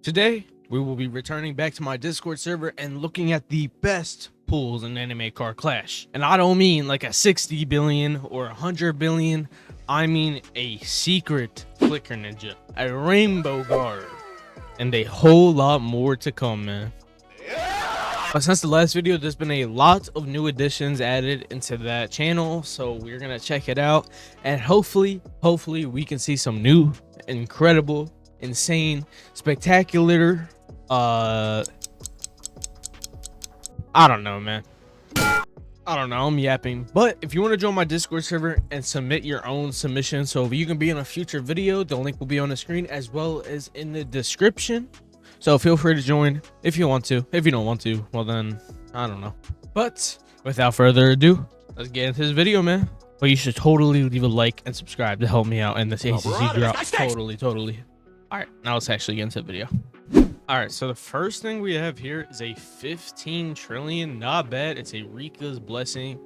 Today, we will be returning back to my Discord server and looking at the best pools in Anime Car Clash. And I don't mean like a 60 billion or 100 billion. I mean a secret Flicker Ninja, a Rainbow Guard, and a whole lot more to come, man. But since the last video, there's been a lot of new additions added into that channel, so we're gonna check it out, and hopefully we can see some new, incredible, insane, spectacular, I don't know, man. I don't know, I'm yapping. But if you want to join my Discord server and submit your own submission so you can be in a future video, the link will be on the screen as well as in the description. So feel free to join if you want to. If you don't want to, well then, I don't know. But without further ado, let's get into this video, man. But you should totally leave a like and subscribe to help me out in this ACC drop. Totally. All right, now let's actually get into the video. All right, so the first thing we have here is a 15 trillion. Not bad. It's a Rika's Blessing.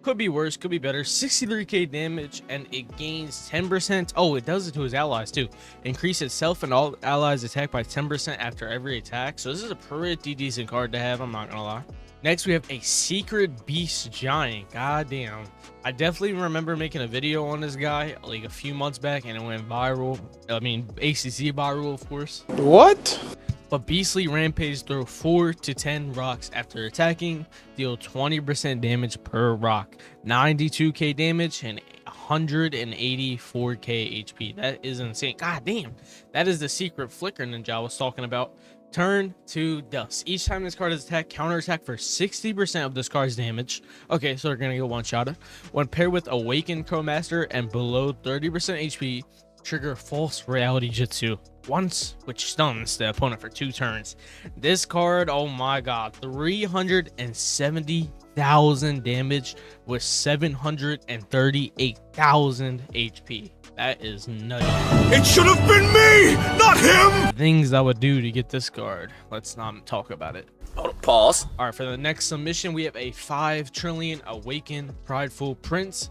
Could be worse, could be better. 63k damage, and it gains 10%. Oh, it does it to his allies too. Increase itself and all allies attack by 10% after every attack. So this is a pretty decent card to have, I'm not gonna lie. Next, we have a Secret Beast Giant. God damn. I definitely remember making a video on this guy like a few months back, and it went viral. I mean, ACC viral, of course. What? But Beastly Rampage throw 4 to 10 rocks after attacking, deal 20% damage per rock, 92k damage, and 184k HP. That is insane. God damn. That is the secret Flicker Ninja I was talking about. Turn to Dust. Each time this card is attacked, counter attack for 60% of this card's damage. Okay, so we're gonna go one shot. When paired with Awakened Crowmaster and below 30% HP, trigger False Reality Jutsu once, which stuns the opponent for 2 turns. This card, oh my god, 370,000 damage with 738,000 HP. That is nutty. It should have been me, not him. Things I would do to get this card. Let's not talk about it. Pause. All right, for the next submission, we have a 5 trillion Awakened Prideful Prince.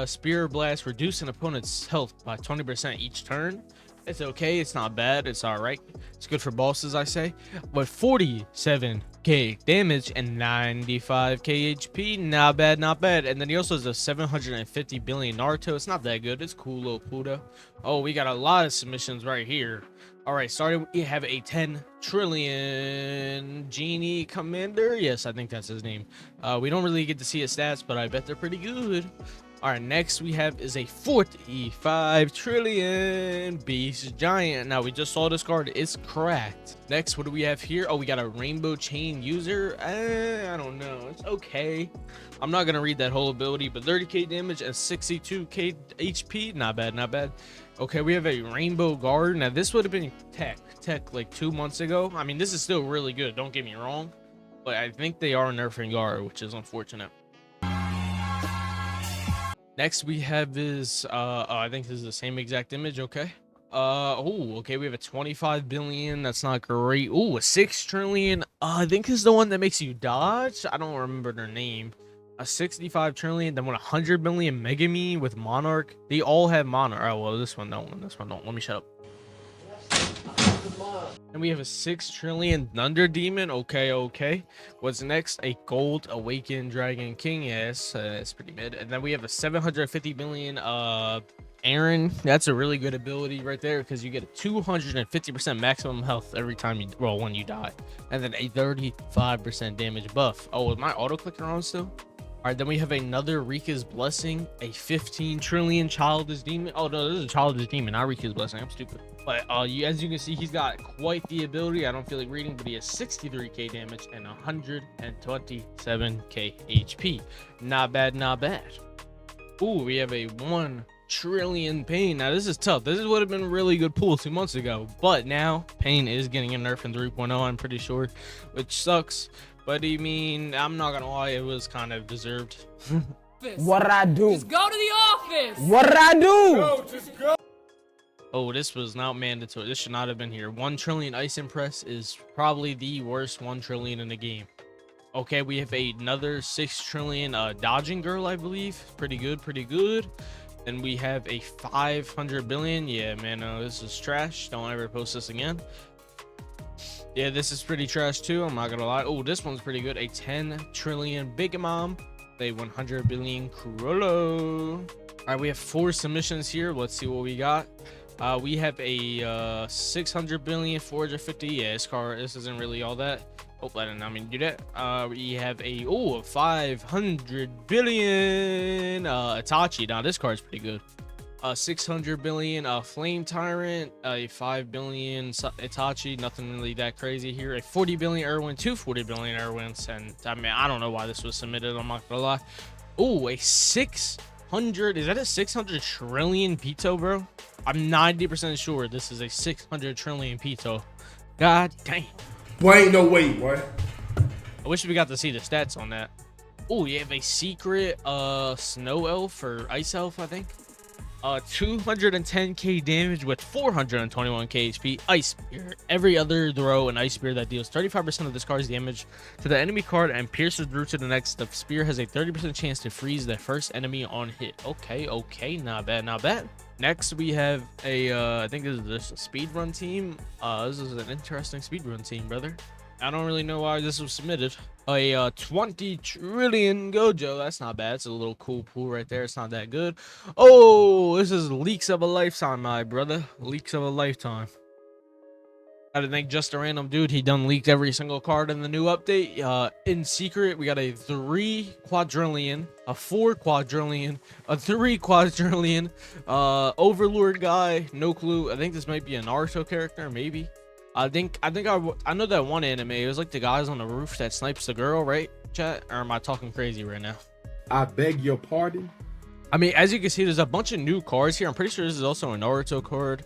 Spear Blast, reduce an opponent's health by 20% each turn. It's okay, it's not bad, it's all right. It's good for bosses, I say. But 47k damage and 95k HP, not bad. And then he also has a 750 billion Naruto. It's not that good. It's cool, little PITOU. Oh, we got a lot of submissions right here. All right, starting, we have a 10 trillion Genie Commander. Yes, I think that's his name. We don't really get to see his stats, but I bet they're pretty good. All right, next we have is a 45 trillion Beast Giant. Now, we just saw this card. It's cracked. Next, what do we have here? Oh, we got a Rainbow Chain User. I don't know. It's okay. I'm not going to read that whole ability, but 30k damage and 62k HP. Not bad. Okay, we have a Rainbow Guard. Now, this would have been tech like 2 months ago. I mean, this is still really good. Don't get me wrong. But I think they are nerfing Guard, which is unfortunate. Next we have is I think this is the same exact image. Okay. Okay, we have a 25 billion. That's not great. Oh, a 6 trillion. I think this is the one that makes you dodge. I don't remember their name. A 65 trillion, then 100 billion Megami with Monarch. They all have Monarch. Oh, well, this one don't. Let me shut up. And we have a 6 trillion Thunder Demon. Okay. What's next? A Gold Awakened Dragon King. Yes, that's pretty mid. And then we have a 750 billion Aaron. That's a really good ability right there because you get a 250% maximum health every time you when you die, and then a 35% damage buff. Oh, is my auto clicker on still? All right, then we have another Rika's Blessing, a 15 trillion Childish Demon. Oh no, this is a Childish Demon, not Rika's Blessing. I'm stupid. But as you can see, he's got quite the ability. I don't feel like reading, but he has 63k damage and 127k HP. Not bad. Ooh, we have a 1 trillion Pain. Now this is tough. This would have been a really good pool 2 months ago, but now Pain is getting a nerf in 3.0. I'm pretty sure, which sucks. But I mean, I'm not gonna lie, it was kind of deserved. What'd I do? Just go to the office. What'd I do? No, just go. Oh, this was not mandatory. This should not have been here. 1 trillion Ice Impress is probably the worst 1 trillion in the game. Okay, we have another 6 trillion Dodging Girl, I believe. Pretty good. Then we have a 500 billion. Yeah, man, this is trash. Don't ever post this again. Yeah, this is pretty trash too. I'm not gonna lie. Oh, this one's pretty good. A 10 trillion Big Mom. A 100 billion Cruello. All right, we have 4 submissions here. Let's see what we got. We have a 600 billion 450. Yeah, this isn't really all that. Oh, I didn't mean to do that. We have a 500 billion Itachi. Now this card's pretty good. 600 billion Flame Tyrant, a 5 billion Itachi, nothing really that crazy here. A 40 billion Irwin, 240 billion Irwins, and I mean, I don't know why this was submitted, I'm not gonna lie. Oh, a 600, is that a 600 trillion PITOU, bro? I'm 90% sure this is a 600 trillion PITOU. God damn. Boy, ain't no way, boy. I wish we got to see the stats on that. Oh, you have a secret snow elf or ice elf, I think. 210k damage with 421k HP. Ice Spear. Every other throw an Ice Spear that deals 35% of this card's damage to the enemy card and pierces through to the next. The spear has a 30% chance to freeze the first enemy on hit. Okay, not bad, not bad. Next we have a I think this is a speedrun team. This is an interesting speedrun team, brother. I don't really know why this was submitted. A 20 trillion Gojo. That's not bad. It's a little cool pool right there. It's not that good. Oh, this is leaks of a lifetime, my brother. Leaks of a lifetime. I didn't think just a random dude. He done leaked every single card in the new update. In secret, we got a 3 quadrillion, a 4 quadrillion, a 3 quadrillion, Overlord guy. No clue. I think this might be a Naruto character, maybe. I know that one anime. It was like the guys on the roof that snipes the girl, right? Chat, or am I talking crazy right now? I beg your pardon. I mean, as you can see, there's a bunch of new cards here. I'm pretty sure this is also a Naruto card.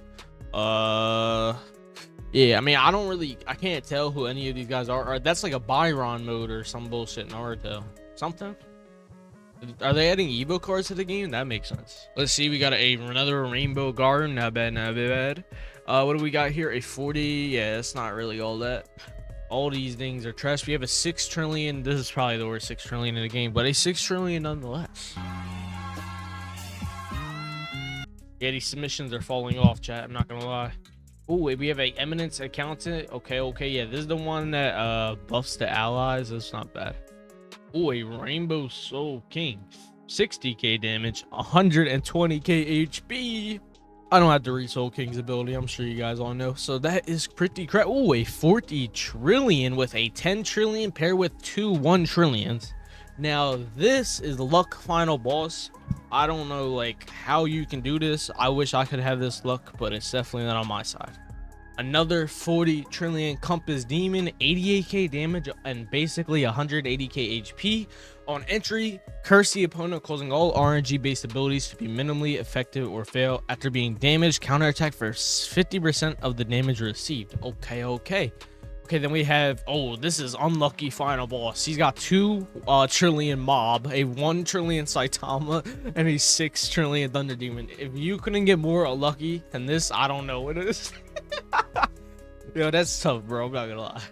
Yeah, I mean, I can't tell who any of these guys are. That's like a Byron mode or some bullshit Naruto. Something. Are they adding Evo cards to the game? That makes sense. Let's see. We got another Rainbow Garden. Not bad, not bad. What do we got here? A 40. Yeah, it's not really all that. All these things are trash. We have a 6 trillion. This is probably the worst 6 trillion in the game, but a 6 trillion nonetheless. Yeah, these submissions are falling off, chat. I'm not gonna lie. Oh, we have a Eminence Accountant. Okay. Yeah, this is the one that buffs the allies. That's not bad. Oh, a Rainbow Soul King. 60k damage, 120k HP. I don't have to read Soul King's ability. I'm sure you guys all know. So that is pretty crap. Oh, a 40 trillion with a 10 trillion paired with 2 1 trillions. Now, this is the luck final boss. I don't know like how you can do this. I wish I could have this luck, but it's definitely not on my side. Another 40 trillion Compass Demon, 88k damage and basically 180k HP. On entry, curse the opponent, causing all RNG based abilities to be minimally effective or fail. After being damaged, counterattack for 50% of the damage received. Okay, then we have, oh, this is unlucky final boss. He's got 2 trillion Mob, a 1 trillion Saitama, and a 6 trillion Thunder Demon. If you couldn't get more unlucky than this, I don't know what it is. Yo, that's tough, bro. I'm not gonna lie.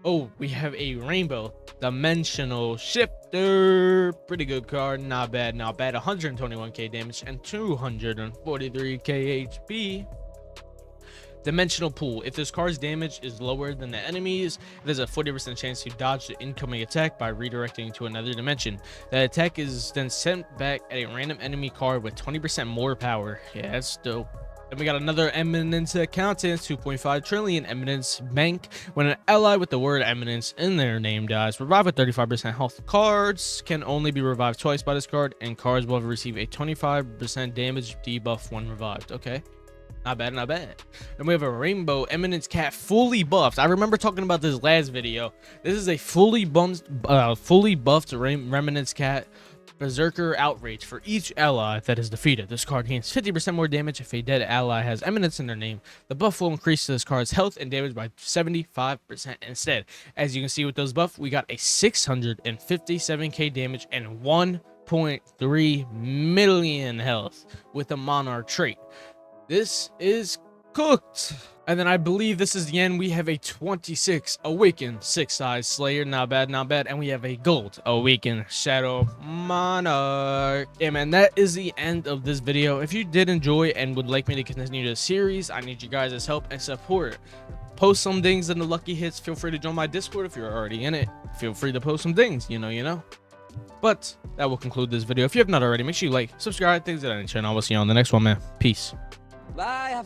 Oh, we have a Rainbow Dimensional Shifter. Pretty good card. Not bad. 121k damage and 243k HP. Dimensional Pool. If this card's damage is lower than the enemy's, there's a 40% chance to dodge the incoming attack by redirecting to another dimension. The attack is then sent back at a random enemy card with 20% more power. Yeah, that's dope. Then we got another Eminence Accountant, 2.5 trillion Eminence Bank. When an ally with the word Eminence in their name dies, revive with 35% health. Cards can only be revived twice by this card, and cards will receive a 25% damage debuff when revived. Okay. Not bad. Then we have a Rainbow Eminence Cat, fully buffed. I remember talking about this last video. This is a fully buffed Remnants Cat. Berserker Outrage. For each ally that is defeated, this card gains 50% more damage if a dead ally has Eminence in their name. The buff will increase this card's health and damage by 75% instead. As you can see with those buffs, we got a 657k damage and 1.3 million health with the Monarch trait. This is cooked. And then I believe this is the end. We have a 26 Awakened 6-Size Slayer. Not bad. And we have a Gold Awakened Shadow Monarch. Yeah, man, that is the end of this video. If you did enjoy and would like me to continue the series, I need you guys' help and support. post some things in the lucky hits. Feel free to join my Discord if you're already in it. Feel free to post some things, you know. But that will conclude this video. If you have not already, make sure you like, subscribe, things of that nature, and I will see you on the next one, man. Peace. Bye.